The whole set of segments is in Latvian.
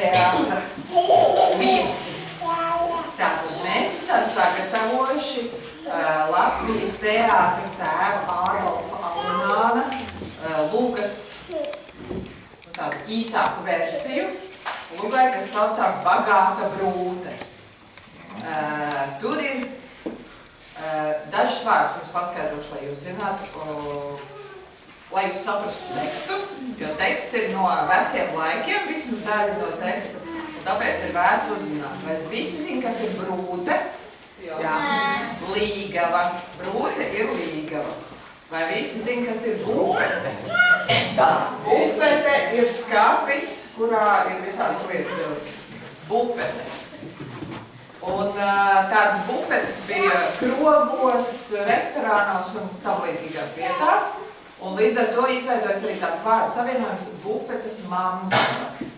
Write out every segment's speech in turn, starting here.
teātra viesi. Tātad mēs esam sagatavojuši Latvijas teātra tēva Ādolfa Alunāna lugas tādu īsāku versiju lugai, kas saucās Bagāta brūte. Tur ir dažas vārdus jums paskaidrošu, lai jūs zinātu, lai jūs saprastu tekstu, jo teksts ir no veciem laikiem, vismaz daļa no teksta, un tāpēc ir vērts uzzināt. Vai visi zina, kas ir brūte? Jā. Līgava. Brūte ir līgava. Vai visi zina, kas ir bufete? Tas bufete ir skapis, kurā ir visādas lietas ielikas. Bufete. Un tādas bufetes bija krogos, restorānos un tam līdzīgās vietās. Un līdz ar to izveidojas arī tāds vārdu savienojums bufetes mamzele.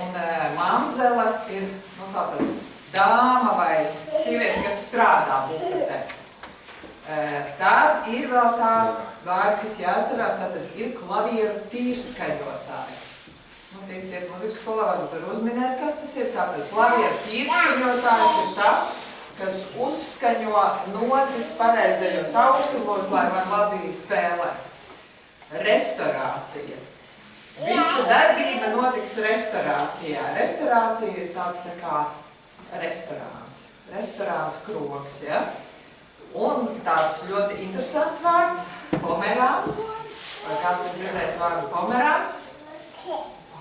Un mamzele ir tāda dāma vai sieviete, kas strādā bufetē. Tad ir vēl tāda vārda, kas jāatcerās, tātad ir klavieru tīrskaņotājs. Tie, kas iet muzikas skolā, varbūt var uzminēt, kas tas ir. Tātad klavieru tīrskaņotājs ir tas, kas uzskaņo notis pareizajos augstumos, lai var labi spēlēt. Restorācija. Visa darbība notiks restorācijā. Restorācija ir tāds tā kā restorāns. Restorāns krogs, ja? Un tāds ļoti interesants vārds – pomerāns. Vai kāds ir dzirdējis vārdu pomerāns?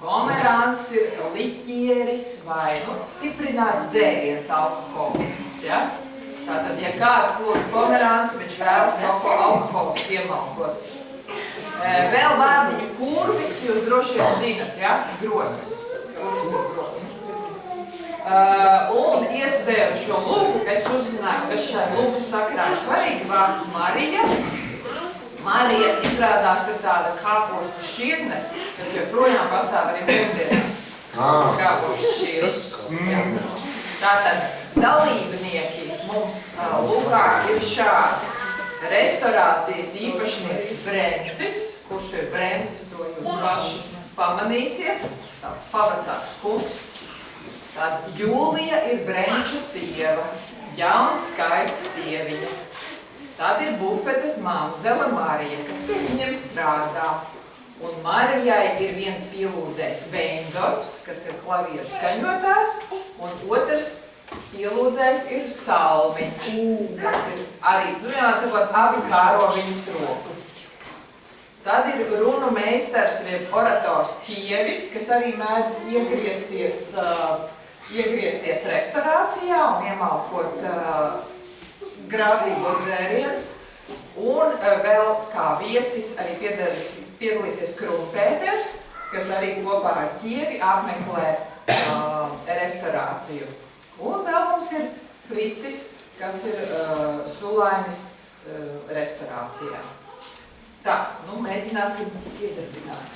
Pomerāns ir liķieris vai stiprināts dzēriens alkoholisks, ja? Tātad, ja kāds lūdz pomerāns, viņš vēlas kaut ko alkoholis piemalkot. Vēl vārdiņu kurvis jūs droši vien zinat, ja? Gross. Kurvis ir gross. Un iestudējot šo lūgu, es uzzināju, ka šai lūgas sakarā ir svarīgi vārds Marija. Marija izrādās ir tāda kāpostu šķirne, kas joprojām pastāv arī mūsdienās. Kāpostu šķirne. Tātad dalībnieki mums lūgā ir šādi. Restorācijas īpašnieks Brencis, kurš ir Brencis, to jūs paši pamanīsiet, tāds pavacāks kungs. Tad Jūlija ir Brenča sieva, jauna skaista sieviņa. Tad ir bufetes mamzele Marija, kas pie viņiem strādā. Un Marijai ir viens pielūdzējs Veindorfs, kas ir klavieru skaņotājs, un otrs pielūdzējs ir Salmiņš, kas ir arī, jāatsakot, abi kāro viņas roku. Tad ir runu meistars, orators Ķievis, kas arī mēdz iegriezties restorācijā un iemalkot grādīgos dzērienus. Un vēl kā viesis arī piedalīsies Krumpēters, kas arī kopā ar Ķievi apmeklē restorāciju. Un vēl mums ir Fricis, kas ir Sulainis restorācijā. Tā, mēģināsim iedarbināt.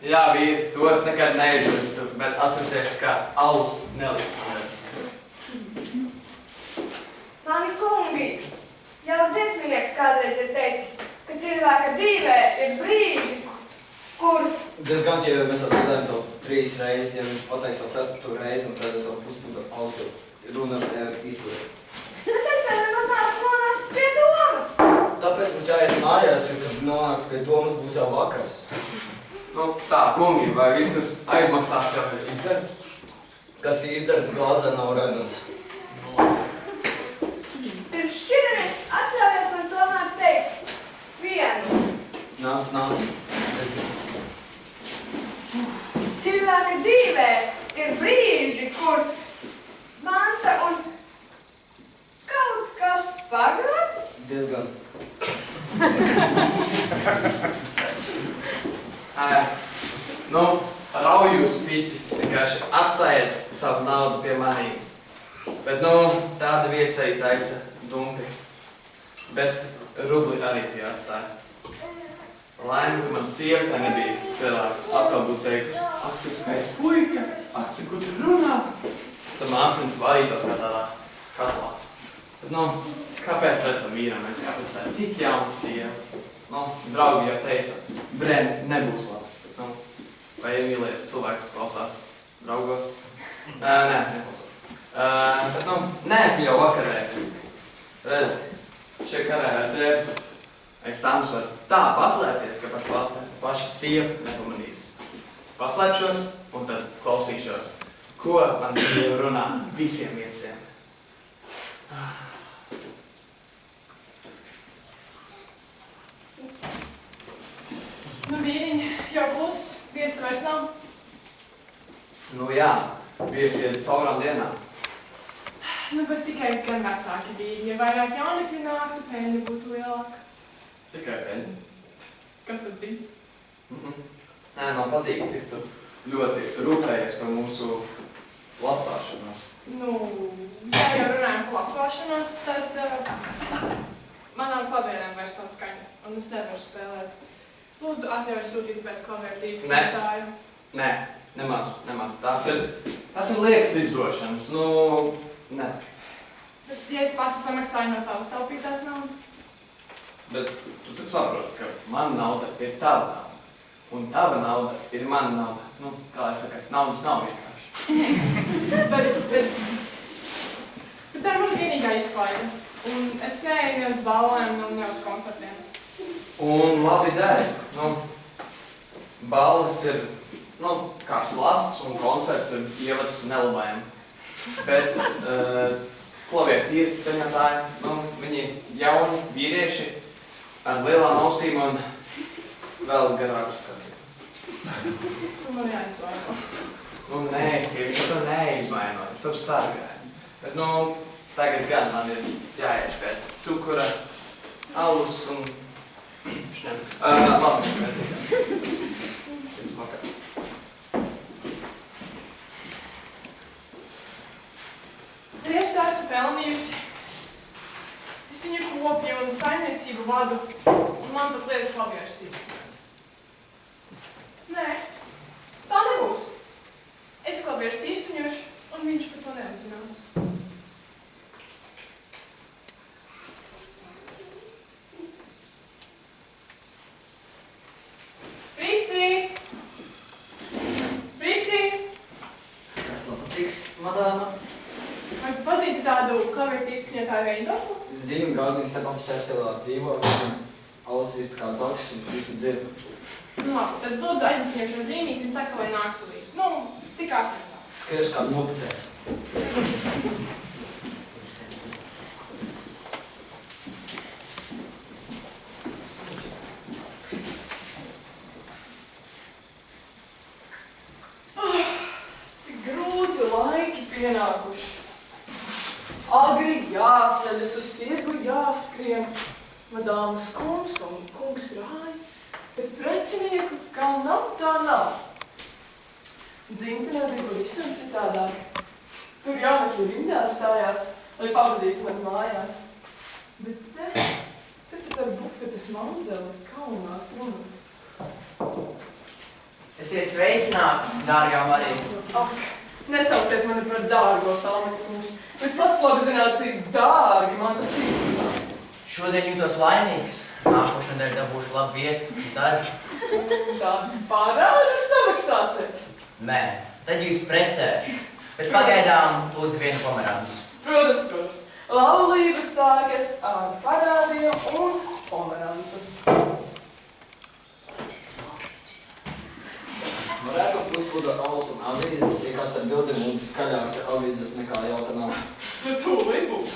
Jā, vīri, tos nekad neizmirstu, bet atcerieties, ka alus neliekas. Mani kungi, jau dziesminieks kādreiz ir teicis, ka cilvēka dzīvē ir brīži, kur... Diezgan, ja mēs atbildējam to 3 reizes, ja viņš pateiks to 4. reizi, mums redzēs vēl puspunktu alsu runa izturēt. Bet es vēl nemaz neesmu nonācis pie domas. Tāpēc mums jāiet mājās, jo, kad nonāks pie domas, būs jau vakars. Tā, kungi, vai viss, kas aizmaksās jau ir izdarts? Kas izdarts glāzē nav redzams. Pirms šķiramies, atļaujiet man tomēr teikt vienu. Nāc. dzīvē ir brīži, kur manta un kaut kas pagad. Diezgan. Raujus piķis, vienkārši atstājiet savu naudu pie manīm. Bet, tāda viesai taisa dumpi. Bet rubli arī tie atstāja. Laimi, ka man sieva tā nebija cilvēku. Atkal būtu teikusi, ak, cik skaists puika, ak, cik gudri runā. Tad māsins varītos kā tādā katlā. Bet, kāpēc vecam vīram mēs jāprecē tik jaunu sievu? Draugi jau teica, Bren, nebūs labi. Bet, vai iemīlējies cilvēks klausās draugos? Nē, neklausās. Bet, neesmu jau vakarējies. Redz, šie karējās drēbes. Aiz tām var tā paslēpties, ka pat paša sieva nepamanīs. Es paslēpšos un tad klausīšos, ko man sieva runā visiem viesiem. Vīriņi, jau kluss, viesu vairs nav. Jā, viesi iet caurām dienām. Bet tikai gan vecāki bija. Ja vairāk jaunekļi nāktu, peļņa būtu lielāka. Tikai peļņa. Kas tad cits? Nē, man patīk, cik tu ļoti rūpējies par mūsu labklāšanos. Ja jau runājam par labklāšanos, tad manām klavierēm vairs nav skaņa, un es nevaru spēlēt. Lūdzu, atļauju sūtīt pēc klavieru tīskrinātāju. Nē, nemāc. Tās ir liekas izdošanas. Nē. Bet, ja es pati samaksāju no savas taupītās naudas? Bet tu tad saproti, ka mana nauda ir tava nauda. Un tava nauda ir mana nauda. Kā es saku, naudas nav vienkārši. Bet tā ir man vienīgā izklaide. Un es neeju ne uz ballēm, ne uz koncertiem. Un labi dēļ. Balles ir, kā slasts un koncerts ir ievads nelabājumi. Bet klavieru tīri skaņotāji, viņi jauni vīrieši ar lielām ausīm un vēl garāku skatu. Tu man jāizvaino. Nē, es to neizvainoju, es to sargāju. Bet, tagad gan man ir jāiet pēc cukura, alus un šņem. Labi, mēs smakā. Tieši tā esmu pelnījusi. Es viņu kopju un saimniecību vadu, un man pat lietas klavieres tīsti. Nē, tā nebūs. Es klavieres tīstiņošu, un viņš par to neapzinās. Frici! Kas man patiks, madāma? Vai tu pazīti tādu klavieru tīstiņotāju Reindorfu? Es zinu, ka viņš tāpat Šķērselā dzīvo, ausis ir kā takšs, viņš visu dzird. Labi, tad lūdzu aiznes viņam šo zīmīti un saka, lai nāk tulīt. Cik ātrāk? Skriešu kā noputēts. Cik grūti laiki pienākuši. Agri jāceļas, uz tirgu jāskrien. Madāmas kungs un kungs rāja, bet precinieku kā nav, tā nav. Dzimtenē bija visam citādāk. Tur jaunekļi rindā stājās, lai pavadītu mani mājās. Bet te pat ar bufetes mauzeli kaunās runāt. Esiet sveicināti, dārgā Marija. Ak, nesauciet mani par dārgo salmetkungs. Bet pats labi zināt, cik dārgi man tas ir. Šodien jūtos laimīgs. Nākošais nedēļ dabūšu labu vietu. Tad? Tad parādus samaksāsiet. Nē, tad jūs precēšu. Bet pagaidām lūdzu vienu pomeranci. Protams. Laulība sākas ar parādiem un pomerancu. Varētu puspūda alus un avīzes, ja kāds ar bildiem būtu skaļāk avīzes nekā jautanā. Tūlīt būs.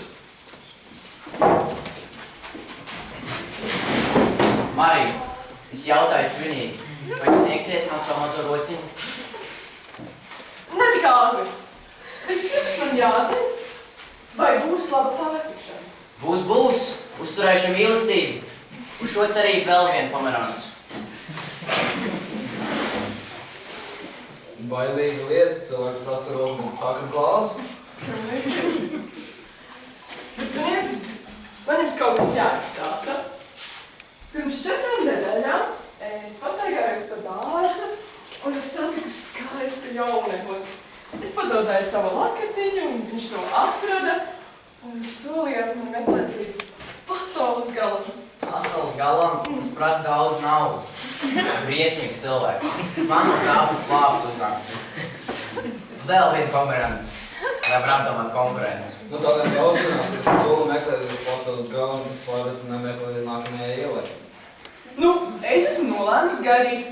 Marija, es jautāju svinīgi, vai sniegsiet man savu mazo rociņu? ātri. Vispirms man jāzina, vai būs laba pārtikšana. Būs. Uzturēšu mīlestību. Uz šo cerību vēl vienu pomerāns. Bailīga lieta, cilvēks prasa roku un saka glāzi. Bet ziniet, man jums kaut kas jāizstāsta. Pirms 4 nedēļām es pastaigājos pa dārzu un es satiku skaistu jaunekli. Es pazaudēju savu lakatiņu un viņš to atrada un viņš solījās man meklēt līdz pasaules galam. Pasaules galam, tas prasa daudz naudas. Briesmīgs cilvēks. Man no tāpēc slāpes uznāk. Vēl vienu pomerāns. Lai varētu domāt konkurenci. Nu tādiem jautājumās, kas soli meklēt uz pasaules galu, un tas parasti nemeklē līdz nākamajai ielai. Nu, es esmu nolēmusi gaidīt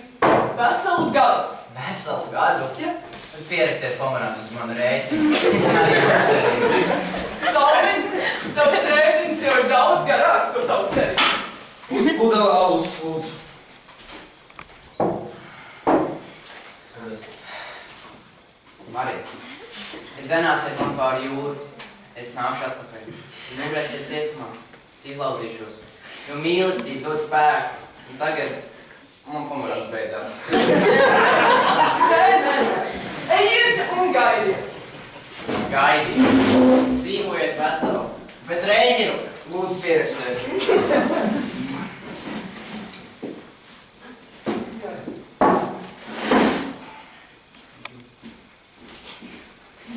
veselu gadu. Veselu gadu? Ja. Pierakstiet pomerāns uz manu rēķinu. Salmiņ, tavs rēķins jau ir daudz garāks par tavu cerību. Uz pudeli alus, lūdzu. Marija, ja dzenāsiet man pāri jūru, es nākšu atpakaļ. Ja negrēsiet cietumā, es izlauzīšos. Jo mīlestība dod spēku. Un tagad man pomerāns beidzās. Nē. Ejiet un gaidiet. Gaidiet. Dzīvojiet veselu. Bet rēķinu lūdzu pierakstiet.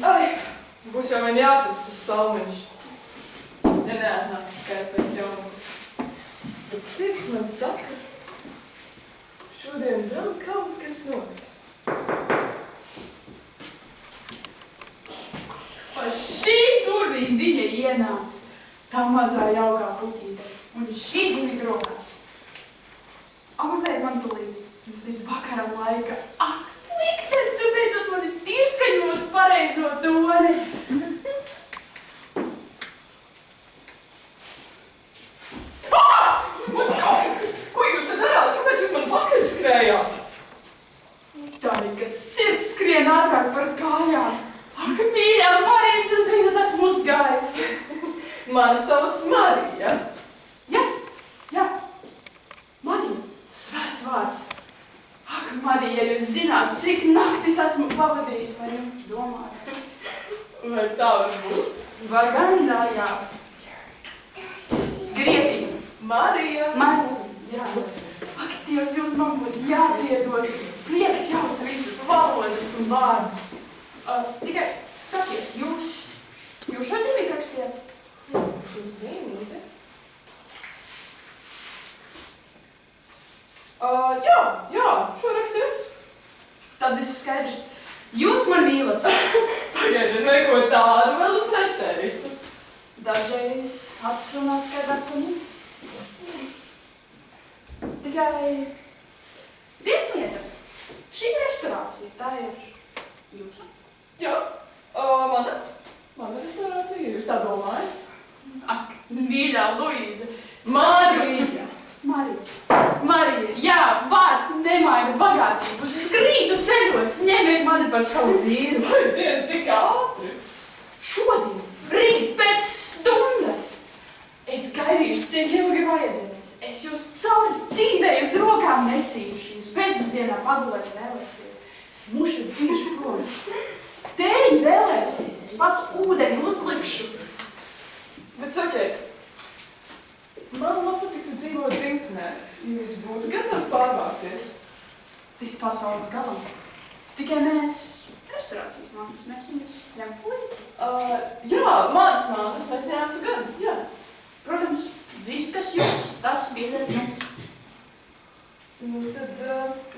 Ai, būs jau man jāpēc tas salmiņš. Ja neatnāks skaistais jaunums. Bet sirds man saka, šodien vēl kaut kas notiks. Par šīm durvīm viņa ienāca, tā mazā jaukā puķīte, un šis viņa rokās. Apmeklēt man tūlīt, jums līdz vakaram laika. Ak, likteni, tu beidzot mani tirskaņos pareizo toni. Mans kaut! Ko jūs te darāt? Kāpēc jūs man pakaļ skrējāt? Tā ka sirds skrien ātrāk par kājām. Ak, mīļā Marijas, un tagad esmu uzgājis. Mani sauc Marija. Jā. Marija, svēts vārds. Ak, Marija, ja jūs zināt, cik naktis esmu pavadījis par jums domājot. Vai tā var būt? Var gan, jā. Grietība. Marija. Jā. Ak, Dievs, jums man būs jāpiedod. Prieks jauc visas valodas un vārdus. Tikai sakiet, jūs šo zīmīt rakstījāt? Šo zīmīti? Jā, šo rakstījusi. Tad viss skaidrs. Jūs man mīlat. Tagad neko tādu vēl es neteicu. Dažreiz atsrunā skaidrāk par mani. Tikai viena lieta. Šī restorācija, tā ir jūsu? Jā, mana restorācija, jūs tā domājat? Ak, mīļā Luīze. Marija. Marija, jā, vārds nemaina bagātību. Rītu ceļos, ņemiet mani par savu vīru. Vai diena tik ātri? Šodien, rīt, pēc stundas. Es gaidīšu, cik ilgi vajadzēs. Es jūs cauri dzīvei uz rokām nesīšu. Jūs pēcpusdienā pagulēt vēlēsties. Es mušas dzīšu prom. Tēļi vēlēsties, es pats ūdeni uzlikšu. Bet sakiet, man patiktu dzīvot dzimtenē. Jūs būtu gatavs pārvākties? Līdz pasaules galam. Tikai mēs, restorācijas māklis, mēs viņus ņemtu līdzi. Jā, manas mātes mēs ņemtu gan, jā. Protams, viss, kas jums, tas pieder jums. Nu, tad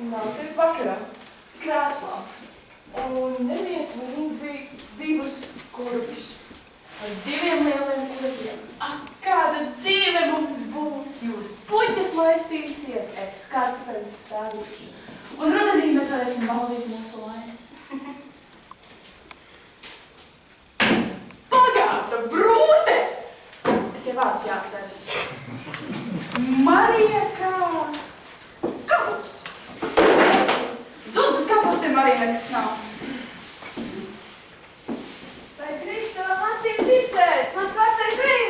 nāciet vakarā, krēslā, un ņemiet līdzi 2 kurpjus. Ar 2 lieliem kurpjiem. Ak, kāda dzīve mums būs! Jūs puķes laistīsiet, es kartupeļus stādīšu. Un rudenī mēs varēsim baudīt mūsu laimi. Pagāta brūte! Tikai vārds jāatceras. Marija kā... Kapus. Zuzmas kapustiem arī nekas nav.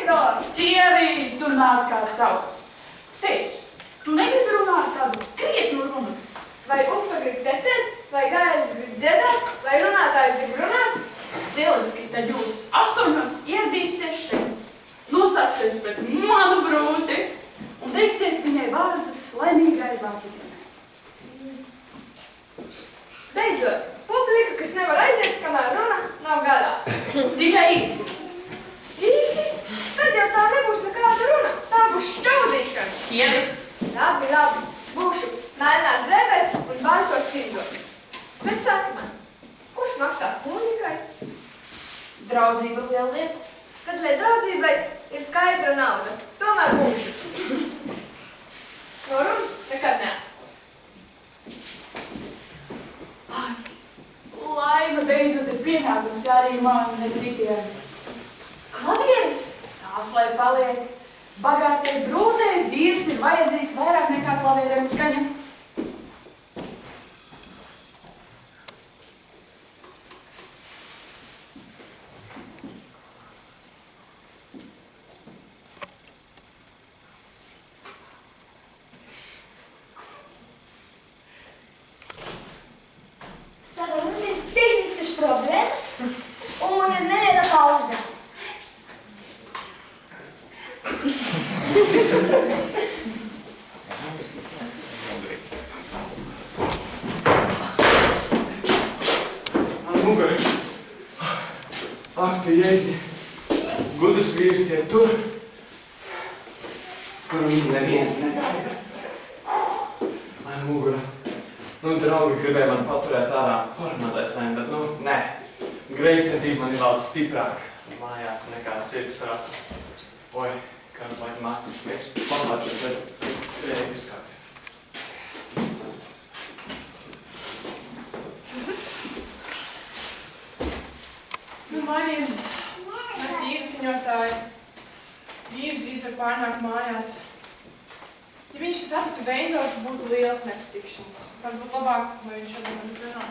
Vendor! Ķieri, tu nāc kā saukts. Teic, tu negribi runāt tādu krietnu runu? Vai upe grib tecēt, vai gailis grib dziedāt, vai runātājs grib runāt? Stiliski, tad jūs 8 ieradīsieties šeit, nostāsieties pret manu brūti un teiksiet viņai vārdus laimīgai vakarienei. Beidzot, publika, kas nevar aiziet, kamēr runa nav gadā. Tikai īsi. Īsi? Tad jau tā nebūs nekāda runa, tā būs šķaudīšana. Ķieri. Labi, labi, būšu melnās drēbēs un baltos cimdos. Bet saka man, kurš maksās mūzikai? Draudzība liela lieta. Tad, lai draudzībai ir skaidra nauda, tomēr būšu. No runas nekad neatsakos. Ai, laime beidzot ir pienākusi arī man, ne citiem. Klavieres, tās lai paliek. Bagātai brūtei vīrs ir vajadzīgs vairāk nekā klavierēm skaņa. Tātad mums ir tehniskas problēmas un ir neliela pauze. Man mugara. Ak, tu Jēzi. Gudrs vīrs tie tur, kur viņu neviens negaida. Man mugara. Nu, draugi gribēja man paturēt ārā parunātais vien, bet, nē. Greizsirdība man ir vēl stiprāk mājās nekā sirds ratus. Oi, kāds laikam mākums mēs paslēpšos ar izskāpiem. Mainīs ar izskaņotāju. Vīrs drīz var pārnākt mājās. Ja viņš saprastu Veindorfu, būtu liels nepatikšanas. Varbūt labāk, vai viņš šodien manis nenāk.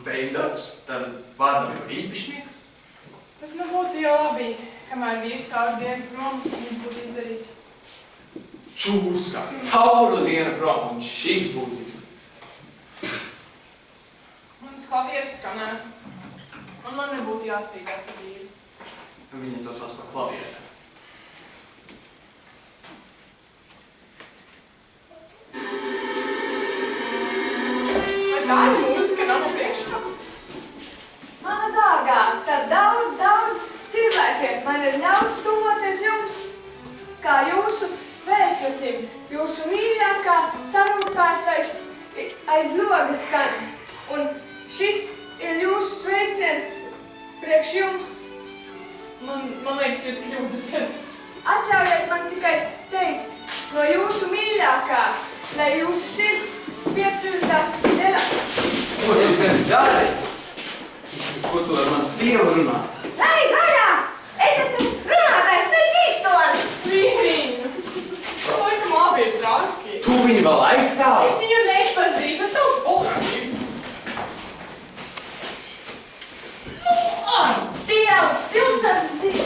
Veindorfs? Tad vārdam jau īpašnieks? Bet būtu jau labi, kamēr vīrs cauru dienu prom, viņš būtu izdarīts. Čūska! Cauru dienu prom, un šis būtu izdarīts. Manas klavieres skanē. Un man nebūtu jāspīgās ar vīru. Viņi to sauc par klavierēm. Vai tā ir mūzika, nav no priekškapa? Mana dārgā, starp daudz cilvēkiem man ir ļauts tuvoties jums, kā jūsu vēstnesim, jūsu mīļākā sarūpētais aiz logas skan. Un šis ir jūsu sveiciens priekš jums. Man liekas, jūs kļūdaties. Atļaujiet man tikai teikt no jūsu mīļākā, lai jūsu sirds piepildās dēļā. Ko tu te dari? Ko tu ar mani sievu runā? Lai, vaļā! Es esmu runātājs, ne cīkstonis! Vīriņu! Laikam abi ir traki. Tu viņu vēl aizstāvi? Es viņu nepazīstu, es saucu policiju. Dievu, pilsētas dzīve!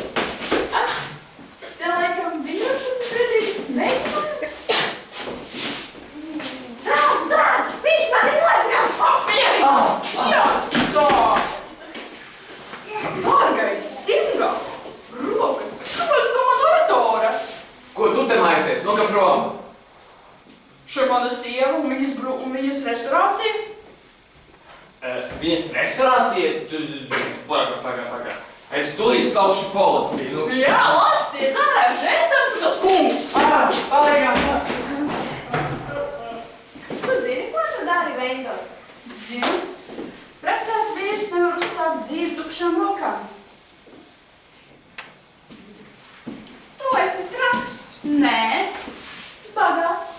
Te laikam vīrošanas predīgas meklējums. Draugs! Viņš mani nožņauks! Apmierīgi! Jāsāk! Dārgais Singa! Rokas! Kāpēc no man oratora? Ko tu te maisies? Nu, ka prom? Šo mana sieva un viņas restorācija. Viņas restorācija? Pagā. Es tūlīt saukšu policiju. Nu. Jā, lasties ārā, es esmu tas kungs. Paliekā! Tu zini, ko tu dari, Veindorf? Zinu, precēts vīrs nevar uzsākt dzīvi tukšām rokām. Tu esi traks. Nē, bagāts.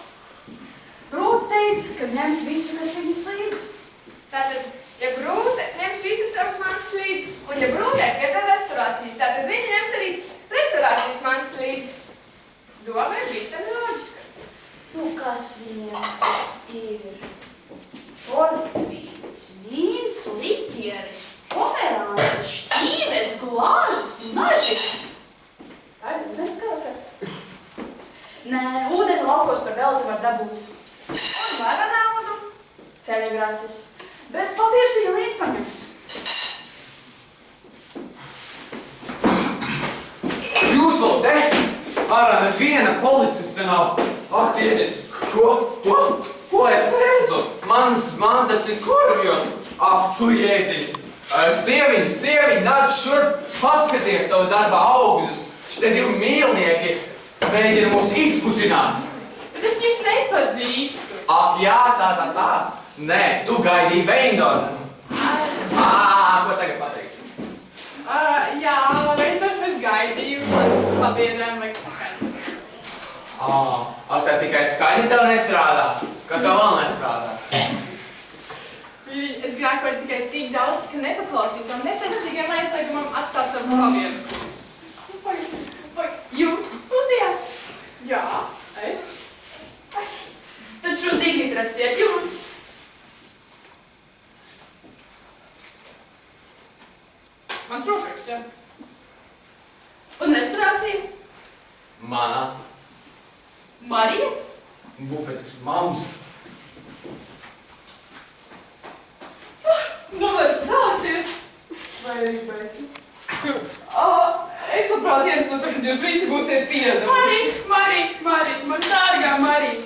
Brūte teica, ka ņems visu, kas viņas līdz. Tātad, ja Brūte ņems visas savas mantas līdzi, un ja Brūtē pieder restorācija, tātad viņa ņems arī restorācijas mantas līdzi. Doma ir bīstami loģiska. Nu, kas viņiem ir? Portvīns, vīns, liķieris, pomerāns, šķīves, glāzes, naži. ceļagrases, bet papīrs viņa līdz paņems. Jūs vēl te? Ārā neviena policiste nav. Attieziet, ko es redzu? Manas mantas ir kurvjos. Tu jēziņ. Sieviņ, nāc šurp, paskaties savu darba augļus. Šitie divi mīlnieki mēģina mūs izputināt. Bet es viņus nepazīstu. Ak, jā, tā. Nē, tu gaidīji Veindorfu. Ko tagad pateiks? Jā, Veindorfu es gaidīju, man pabiedrēm vajag skaņu. Tā tikai skaņa tev nestrādā. Kas tev vēl nestrādā? Es grākoju tikai tik daudz, ka nepaklausīju tam nepestīgiem aizliegumam atstāt savus pabiežus kursus. Vai jūs studijāt? Jā, es. Tad šo zīmīt rastiet jūs. Mans rokraksts, jā. Un restorācija? Manā. Marija? Bufetes mums. Nu, var sākties. Vai arī beigties? Es labprāt iesanos, kad jūs visi būsiet pieredami. Marija, man dārgā Marija.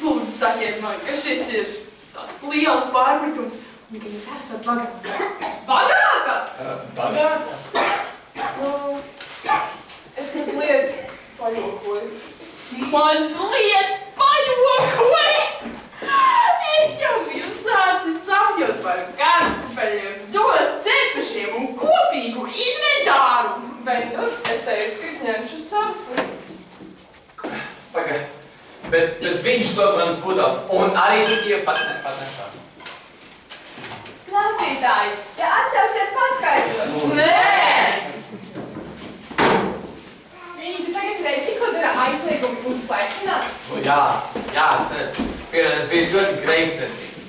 Lūdzu, sakiet man, ka šis ir tāds liels pārpratums un ka jūs esat bagāta. Bagāta? Bagāta? Es mazliet pajokoju. Mazliet pajokoju? Es jau biju sācis sapņot par kartupeļiem, zos cepušiem un kopīgu inventāru. Veindorf, es teicu, ka es ņemšu savas lietas. Paga, bet viņš sot manas pudeles, un arī tu tie pat nesāk. Klausītāji, ja atļausiet paskaidrot. Nē! Viņi tagad reizi, ko dara aizliegumi un saiktināt. Nu, jā, es redzu. Es biju ļoti greizsirdīgs.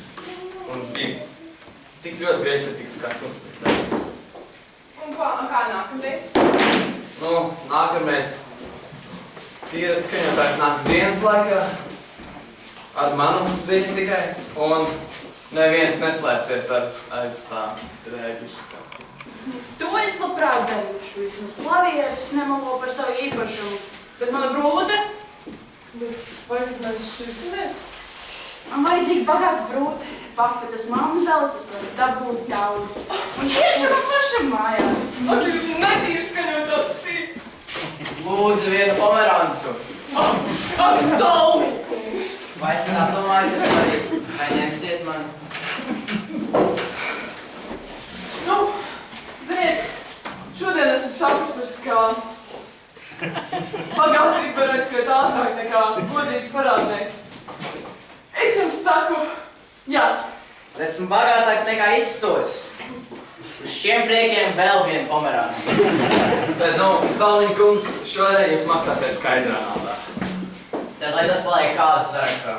Un es biju tik ļoti greizsirdīgs, kā suns bija greizsirdīgs. Un kā nākamreiz? Nu, nākamreiz tīras skaņotājs nāks dienas laikā ar manu zīti tikai, un neviens neslēpsies aiz tā drēģus. To es labprāt darīšu. Vismaz klavieres nemelo par savu īpašumu. Bet mana brūde? Vai tad mēs šķirsimies? Man vajadzīga bagāta brūde. Pafetas mamzeles, es varu dabūt daudz. Un tieši man pašam mājās. Ak, jūs netīri skaņotās sīt. Lūdzu, vienu pomerancu. Ak, salmikungs! Vai es tā domāju, es arī? Vai ņemsiet mani? Nu, ziniet, šodien esmu sapratusi, ka bagātība var aizskriet ātrāk nekā godīgs parādnieks. Es jums saku, jā. Esmu bagātāks nekā izstos. Uz šiem priekiem vēl vienu pomerancu. Bet, nu, Salmiņa kungs, šodien jūs maksāsiet skaidrā naudā. Tad, lai tas paliek kāzas sarakstā.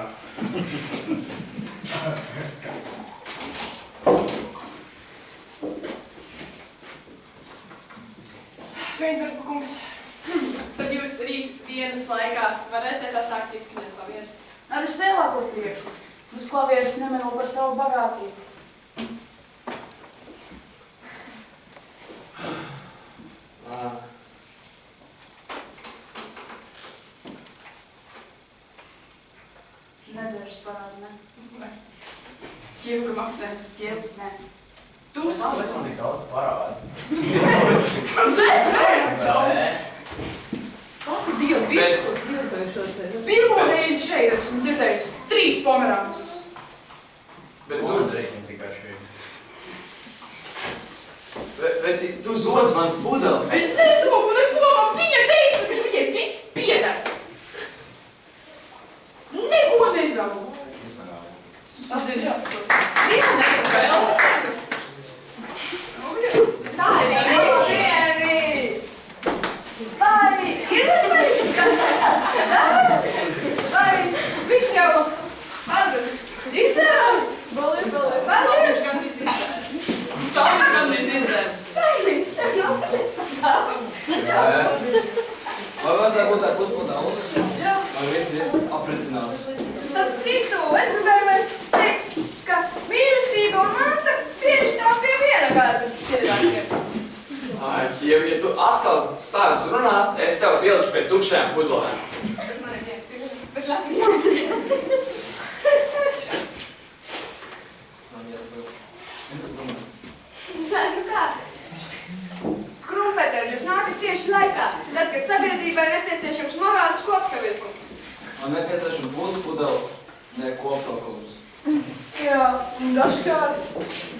Veindorfa kungs, tad jūs rīt dienas laikā varēsiet atsākt izskaņot klavieres. Ar vislielāko prieku. Uz klavieres nemelo par savu bagātību. Nedzeršas parādi, ne? Ķievu, ka maksājums. Ķievu, nē. Tu nav, bet man tik daudz parādi. Zēc, vairāk daudz. Ak, Dievu, visu, ko dzirdējušos pēc. Pirmo reizi šeit esmu dzirdējusi 3 pomerancus. Bet Un drēķim tikai šeit. Veci, tu zodz manas pudeles. Es nesaku neko, man viņa teica, ka viņai viss pieder. Neko nesaku. Tas ir jāpakot. Viena nesapēl. Tā ir Vai ir svarīgs, kas darbs? Vai viss jau mazgats? Izdarām? Balēt. Paldies! Sāmi kādreiz izdarām. Saimi, tev nav daudz. Vai var tā būt ar puspunktu alus? Jā. Vai visi apricināti? uzzināts. Tad citu, es gribēju teikt, ka mīlestība un manta tieši stāv pie viena gada cilvēkiem. Ja tu atkal sāks runāt, es tev pieliku pie tukšajām pudlēm. Bet man ir viena pili, bet labi jāsaka. Tā, nu kā? Krumpeter, jūs nākat tieši laikā, tad, kad sabiedrībai nepieciešams morāls kopsavilkums. Man nepieciešama puspudele, ne kopsavilkums. Jā, un dažkārt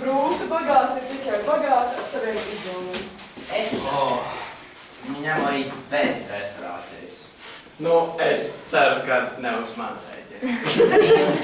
grūti bagāti ir tikai bagāti ar saviem izdevumiem. Viņi ņem arī bez restorācijas. Nu, es ceru, ka ne uz mani rēķina. Viņi